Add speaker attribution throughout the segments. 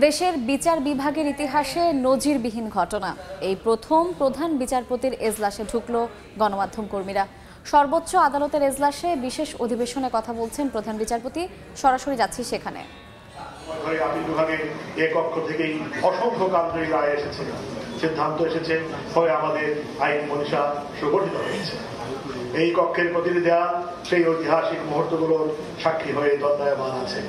Speaker 1: দেশের বিচার বিভাগের ইতিহাসে নজিরবিহীন ঘটনা। এই প্রথম প্রধান বিচারপতির এজলাসে ঢুকলো গণমাধ্যম কর্মীরা। সর্বোচ্চ আদালতের এজলাসে বিশেষ অধিবেশনে কথা বলছেন প্রধান বিচারপতি। সরাসরি যাচ্ছি সেখানে।
Speaker 2: আপিল বিভাগে এ কক্ষ থেকেই অসংখ্য কার্যকরী রায় এসেছে, সিদ্ধান্ত এসেছে, ফলে আমাদের আইন মনীষা সুগঠিত হয়েছে। এই কক্ষের প্রতিনিধিরা সেই ঐতিহাসিক মুহূর্তগুলোর সাক্ষী হয়ে দণ্ডায়মান আছে।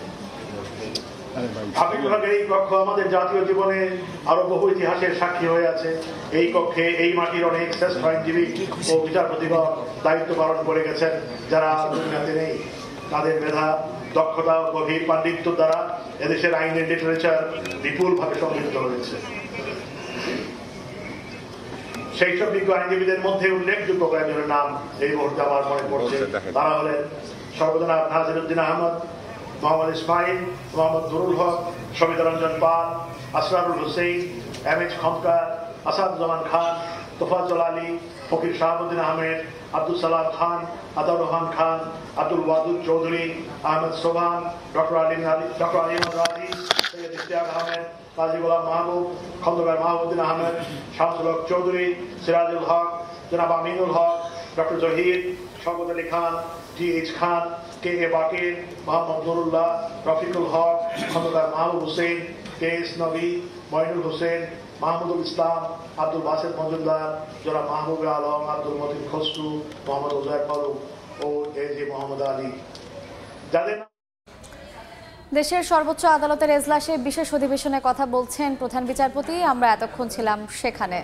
Speaker 2: আপিল বিভাগের এই কক্ষ আমাদের জাতীয় জীবনে আরো বহু ইতিহাসের সাক্ষী হয়ে আছে। এই কক্ষে এই মাটির অনেক শ্রেষ্ঠ আইনজীবী ও বিচারপতিগণ দায়িত্ব পালন করে গেছেন, যারা দুনিয়াতে নেই। তাদের মেধা, দক্ষতা ও গভীর পাণ্ডিত্য দ্বারা এদেশের আইনের লিটারেচার বিপুল ভাবে সমৃদ্ধ হয়েছে। সেই সব বিজ্ঞ আইনজীবীদের মধ্যে উল্লেখযোগ্য কয়েকজনের নাম এই মুহূর্তে আমার মনে পড়ছে। তারা হলেন সর্বজনাব নাজিরউদ্দিন আহমদ, মোহাম্মদ ইসমাইল, মোহাম্মদ নুরুল হক, সবিতা রঞ্জন পাল, আসরারুল হোসেন, এম.এইচ খন্দকার, আসাদুজ্জামান খান, তোফাজ্জল আলী, ফকির শাহাবুদ্দিন আহমেদ, আব্দুল সালাম খান, আতাউর রহমান খান, আব্দুল ওয়াদুদ চৌধুরী, আহমেদ সোবহান, ডক্টর আলিমান রাজি, সৈয়দ ইশতিয়াক আহমেদ, কাজী গোলাম মাহবুব, খন্দকার মাহবুদ্দিন আহমেদ, শামসুল হক চৌধুরী, সিরাজুল হক, জনাব আমিনুল হক, ডক্টর জহির, শওকত আলী খান, টি.এইচ খান, কে.এ বাকির, মোহাম্মদ নুরুল্লাহ, রফিকুল হক, খন্দকার মাহবুব হোসেন, কে.এস নবী, মঈনুল হোসেন, মাহমুদুল ইসলাম, আব্দুল বাসেদ মজুমদার, জনাব মাহবুব আলম, আব্দুল মতিন খসরু, মোহাম্মদ উজায়র ফারুক ও এ.জি মোহাম্মদ আলী। যাদের
Speaker 1: দেশের সর্বোচ্চ আদালতের এজলাসে বিশেষ অধিবেশনে কথা বলছেন প্রধান বিচারপতি। আমরা এতক্ষণ ছিলাম সেখানে।